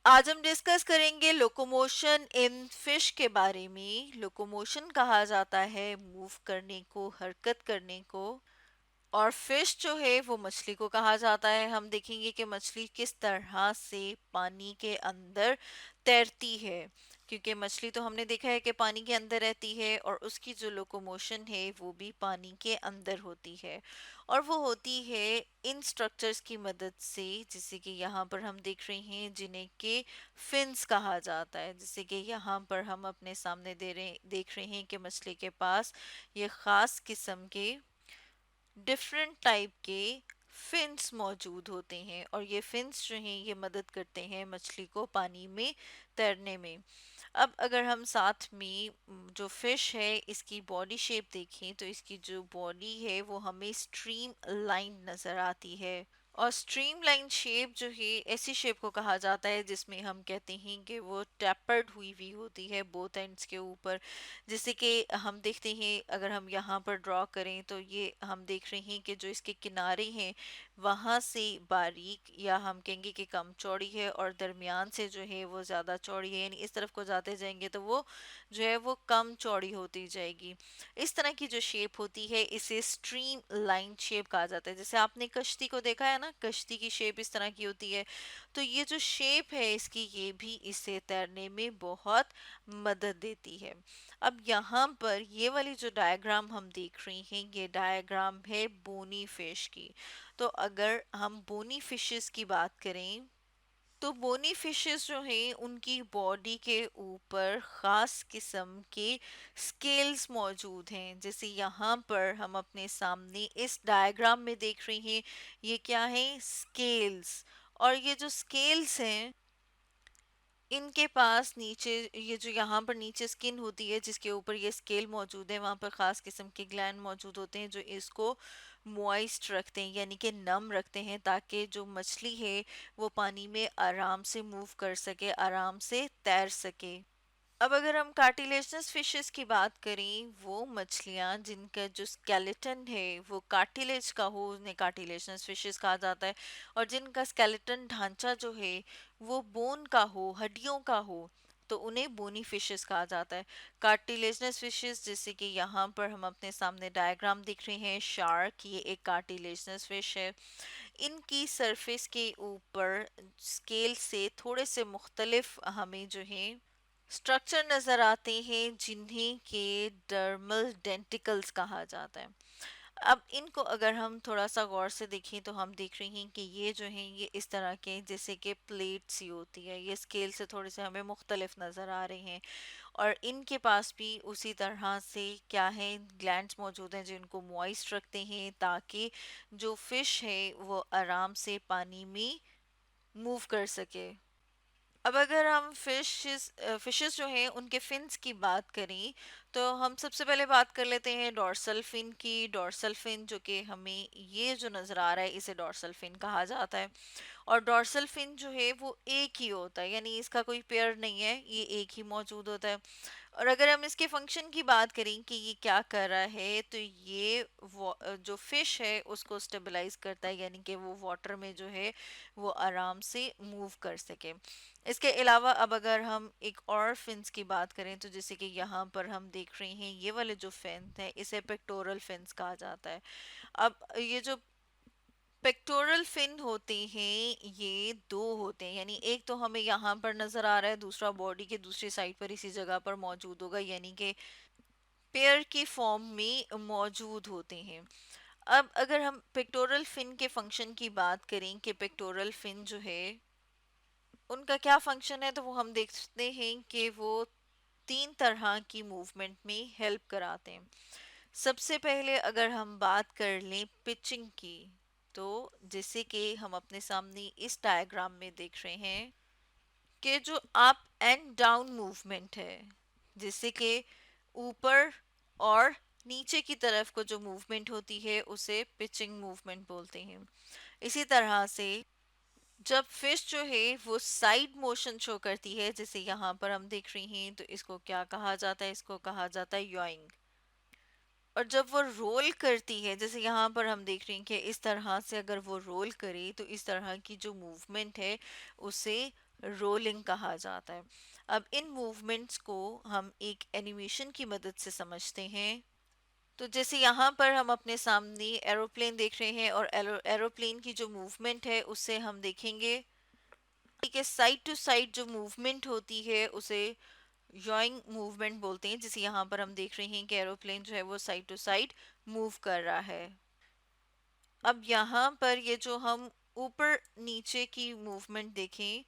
आज हम डिस्कस करेंगे लोकोमोशन इन फिश के बारे में। लोकोमोशन कहा जाता है मूव करने को, हरकत करने को। और फिश जो है वो मछली को कहा जाता है। हम देखेंगे कि मछली किस तरह से पानी के अंदर तैरती है, क्योंकि मछली तो हमने देखा है कि पानी के अंदर रहती है और उसकी जो लोकोमोशन है वो भी पानी के अंदर होती है। और वो होती है इन स्ट्रक्चर्स की मदद से, जैसे कि यहाँ पर हम देख रहे हैं जिन्हें के फिन्स कहा जाता है। जैसे कि यहाँ पर हम अपने सामने देख रहे हैं कि मछली के पास ये खास किस्म के डिफरेंट टाइप के फिन्स मौजूद होते हैं, और ये फिन्स जो हैं ये मदद करते हैं मछली को पानी में तैरने में। अब अगर हम साथ में जो फिश है इसकी बॉडी शेप देखें तो इसकी जो बॉडी है वो हमें स्ट्रीम लाइन नजर आती है। और स्ट्रीमलाइन शेप जो है ऐसी शेप को कहा जाता है जिसमें हम कहते हैं कि वो टैपर्ड हुई हुई होती है बोथ एंड्स के ऊपर। जैसे कि हम देखते हैं, अगर हम यहाँ पर ड्रॉ करें तो ये हम देख रहे हैं कि जो इसके किनारे हैं वहाँ से बारीक, या हम कहेंगे कि कम चौड़ी है, और दरमियान से जो है वो ज़्यादा चौड़ी है। यानी इस तरफ को जाते जाएंगे तो वो जो है वो कम चौड़ी होती जाएगी। इस तरह की जो शेप होती है इसे स्ट्रीम लाइन शेप कहा जाता है। जैसे आपने कश्ती को देखा है ना, कश्ती की शेप इस तरह की होती है। तो ये जो शेप है इसकी, ये भी इसे तैरने में बहुत मदद देती है। अब यहाँ पर ये वाली जो डायग्राम हम देख रहे हैं ये डायग्राम है बोनी फिश की। तो अगर हम बोनी फिशेस की बात करें तो बोनी फिशेस जो हैं उनकी बॉडी के ऊपर खास किस्म के स्केल्स मौजूद हैं। जैसे यहाँ पर हम अपने सामने इस डायग्राम में देख रहे हैं, ये क्या है, स्केल्स। और ये जो स्केल्स हैं इनके पास नीचे, ये जो यहाँ पर नीचे स्किन होती है जिसके ऊपर ये स्केल मौजूद है, वहाँ पर ख़ास किस्म के ग्लैंड मौजूद होते हैं जो इसको मॉइस्ट रखते हैं, यानी कि नम रखते हैं, ताकि जो मछली है वो पानी में आराम से मूव कर सके, आराम से तैर सके। अब अगर हम कार्टिलेजनस फिशेस की बात करें, वो मछलियाँ जिनका जो स्केलेटन है वो कार्टिलेज का हो उन्हें कार्टिलेजनस फिशेस कहा जाता है। और जिनका स्केलेटन ढांचा जो है वो बोन का हो, हड्डियों का हो, तो उन्हें बोनी फिशेस कहा जाता है। कार्टिलेजनस फिशेस, जैसे कि यहाँ पर हम अपने सामने डायग्राम देख रहे हैं, शार्क ये एक कार्टिलेजनस फिश है। इनकी सरफेस के ऊपर स्केल से थोड़े से मुख्तलिफ हमें जो है स्ट्रक्चर नजर आते हैं जिन्हें के डर्मल डेंटिकल्स कहा जाता है। अब इनको अगर हम थोड़ा सा गौर से देखें तो हम देख रहे हैं कि ये जो हैं ये इस तरह के जैसे कि प्लेट सी होती है, ये स्केल से थोड़े से हमें मुख्तलिफ नज़र आ रहे हैं। और इनके पास भी उसी तरह से क्या है, ग्लैंड्स मौजूद हैं जिनको मॉइस्ट रखते हैं ताकि जो फिश है वो आराम से पानी में मूव कर सके। अब अगर हम फिशेस जो हैं उनके फिन्स की बात करें तो हम सबसे पहले बात कर लेते हैं डॉर्सल फिन की। डॉर्सल फिन जो कि हमें ये जो नज़र आ रहा है इसे डॉर्सल फिन कहा जाता है। और डॉर्सल फिन जो है वो एक ही होता है, यानी इसका कोई पेयर नहीं है, ये एक ही मौजूद होता है। और अगर हम इसके फंक्शन की बात करें कि ये क्या कर रहा है, तो ये जो फिश है उसको स्टेबलाइज करता है, यानी कि वो वाटर में जो है वो आराम से मूव कर सके। इसके अलावा अब अगर हम एक और फिन्स की बात करें तो जैसे कि यहाँ पर हम देख रहे हैं ये वाले जो फिन है इसे पेक्टोरल फिन्स कहा जाता है। अब ये जो पेक्टोरल फिन होते हैं ये दो होते हैं, यानी एक तो हमें यहाँ पर नजर आ रहा है, दूसरा बॉडी के दूसरी साइड पर इसी जगह पर मौजूद होगा, यानी कि पेयर की फॉर्म में मौजूद होते हैं। अब अगर हम पेक्टोरल फिन के फंक्शन की बात करें कि पेक्टोरल फिन जो है उनका क्या फंक्शन है, तो वो हम देखते हैं कि वो तीन तरह की मूवमेंट में हेल्प कराते हैं। सबसे पहले अगर हम बात कर लें पिचिंग की, तो जैसे कि हम अपने सामने इस डायग्राम में देख रहे हैं कि जो अप एंड डाउन मूवमेंट है, जैसे कि ऊपर और नीचे की तरफ को जो मूवमेंट होती है उसे पिचिंग मूवमेंट बोलते हैं। इसी तरह से जब फिश जो है वो साइड मोशन शो करती है, जैसे यहाँ पर हम देख रहे हैं, तो इसको क्या कहा जाता है, इसको कहा जाता है योइंग। और जब वो रोल करती है, जैसे यहाँ पर हम देख रहे हैं कि इस तरह से अगर वो रोल करे तो इस तरह की जो मूवमेंट है उसे रोलिंग कहा जाता है। अब इन मूवमेंट्स को हम एक एनिमेशन की मदद से समझते हैं। तो जैसे यहाँ पर हम अपने सामने एरोप्लेन देख रहे हैं, और एरोप्लेन की जो मूवमेंट है उससे हम देखेंगे कि साइड टू साइड जो मूवमेंट होती है उसे याइंग मूवमेंट बोलते हैं। जैसे यहाँ पर हम देख रहे हैं कि एरोप्लेन जो है वो साइड टू साइड मूव कर रहा है। अब यहाँ पर ये जो हम ऊपर नीचे की मूवमेंट देखें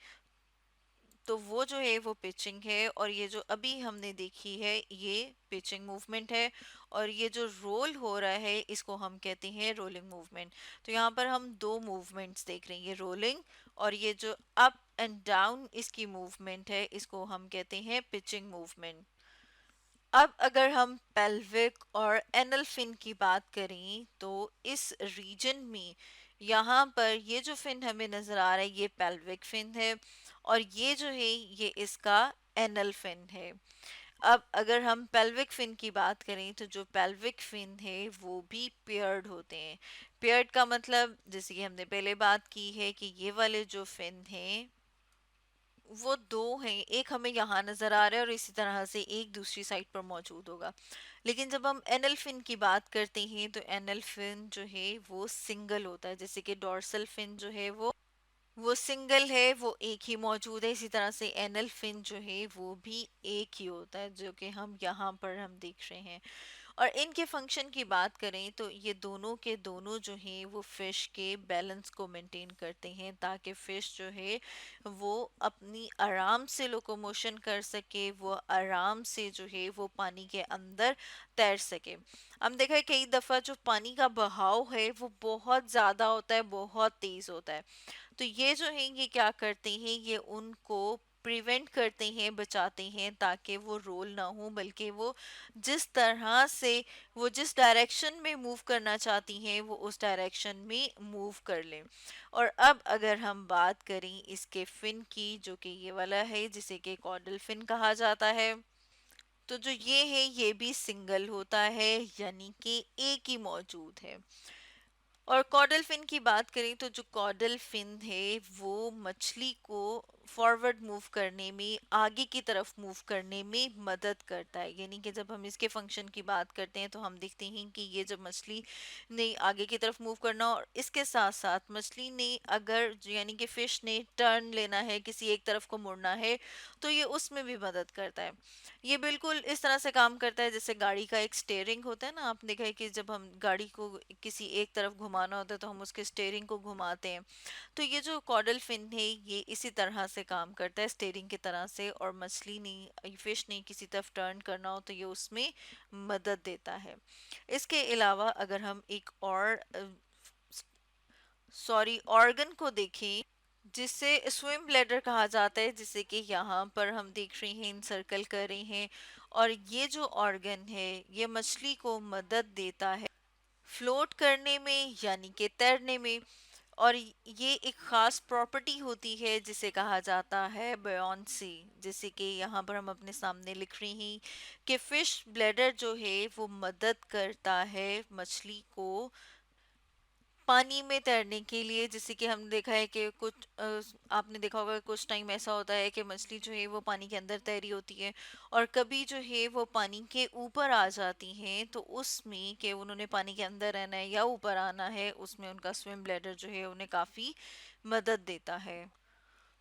तो वो जो है वो पिचिंग है, और ये जो अभी हमने देखी है ये पिचिंग मूवमेंट है। और ये जो रोल हो रहा है इसको हम कहते हैं रोलिंग मूवमेंट। तो यहाँ पर हम दो मूवमेंट्स देख रहे हैं, ये रोलिंग, और ये जो अप एंड डाउन इसकी मूवमेंट है इसको हम कहते हैं पिचिंग मूवमेंट। अब अगर हम पेल्विक और एनल फिन की बात करें तो इस रीजन में यहाँ पर ये जो फिन हमें नजर आ रहा है ये पेल्विक फिन है, और ये जो है ये इसका एनल फिन है। अब अगर हम पेल्विक फिन की बात करें तो जो पेल्विक फिन है वो भी पेयर्ड होते हैं। पेयर्ड का मतलब जैसे कि हमने पहले बात की है कि ये वाले जो फिन हैं वो दो हैं, एक हमें यहाँ नजर आ रहा है और इसी तरह से एक दूसरी साइड पर मौजूद होगा। लेकिन जब हम एनल फिन की बात करते हैं तो एनल फिन जो है वो सिंगल होता है। जैसे कि डोर्सल फिन जो है वो सिंगल है, वो एक ही मौजूद है। इसी तरह से एनल फिन जो है वो भी एक ही होता है, जो कि हम यहाँ पर हम देख रहे हैं। और इनके फंक्शन की बात करें तो ये दोनों के दोनों जो हैं वो फिश के बैलेंस को मेंटेन करते हैं, ताकि फिश जो है वो अपनी आराम से लोकोमोशन कर सके, वो आराम से जो है वो पानी के अंदर तैर सके। हम देखा है कई दफ़ा जो पानी का बहाव है वो बहुत ज़्यादा होता है, बहुत तेज़ होता है। तो ये जो है ये क्या करते हैं, ये उनको प्रिवेंट करते हैं, बचाते हैं, ताकि वो रोल ना हो, बल्कि वो जिस तरह से वो जिस डायरेक्शन में मूव करना चाहती हैं वो उस डायरेक्शन में मूव कर लें। और अब अगर हम बात करें इसके फिन की, जो कि ये वाला है जिसे कि कॉर्डल फिन कहा जाता है, तो जो ये है ये भी सिंगल होता है, यानी कि एक ही मौजूद है। और कॉर्डल फिन की बात करें तो जो कॉर्डल फिन है वो मछली को फॉरवर्ड मूव करने में, आगे की तरफ मूव करने में मदद करता है। यानी कि जब हम इसके फंक्शन की बात करते हैं तो हम देखते हैं कि ये जब मछली ने आगे की तरफ मूव करना, और इसके साथ साथ मछली ने अगर यानी कि फिश ने टर्न लेना है, किसी एक तरफ को मुड़ना है, तो ये उसमें भी मदद करता है। ये बिल्कुल इस तरह से काम करता है जैसे गाड़ी का एक स्टेयरिंग होता है ना। आपने देखा है कि जब हम गाड़ी को किसी एक तरफ घुमाना होता है तो हम उसके स्टेयरिंग को घुमाते हैं। तो ये जो कॉर्डल फिन है ये इसी तरह से काम करता है, स्टेयरिंग की तरह से। और मछली ने, फिश ने किसी तरफ टर्न करना हो तो ये उसमें मदद देता है। इसके अलावा अगर हम एक और सॉरी ऑर्गन को देखें जिसे स्विम ब्लैडर कहा जाता है, जिसे कि यहाँ पर हम देख रहे हैं, इन सर्कल कर रहे हैं। और ये जो ऑर्गन है ये मछली को मदद देता है फ्लोट करने में, यानी कि तैरने में। और ये एक खास प्रॉपर्टी होती है जिसे कहा जाता है बयोंसी। जैसे कि यहाँ पर हम अपने सामने लिख रहे हैं कि फिश ब्लैडर जो है वो मदद करता है मछली को पानी में तैरने के लिए। जैसे कि हमने देखा है कि कुछ आपने देखा होगा कुछ टाइम ऐसा होता है कि मछली जो है वो पानी के अंदर तैरी होती है, और कभी जो है वो पानी के ऊपर आ जाती हैं, तो उसमें कि उन्होंने पानी के अंदर रहना है या ऊपर आना है, उसमें उनका स्विम ब्लैडर जो है उन्हें काफ़ी मदद देता है।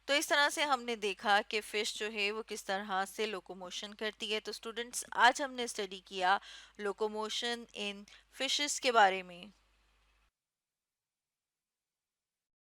तो इस तरह से हमने देखा कि फिश जो है वो किस तरह से लोकोमोशन करती है। तो स्टूडेंट्स आज हमने स्टडी किया लोकोमोशन इन फिशेस के बारे में।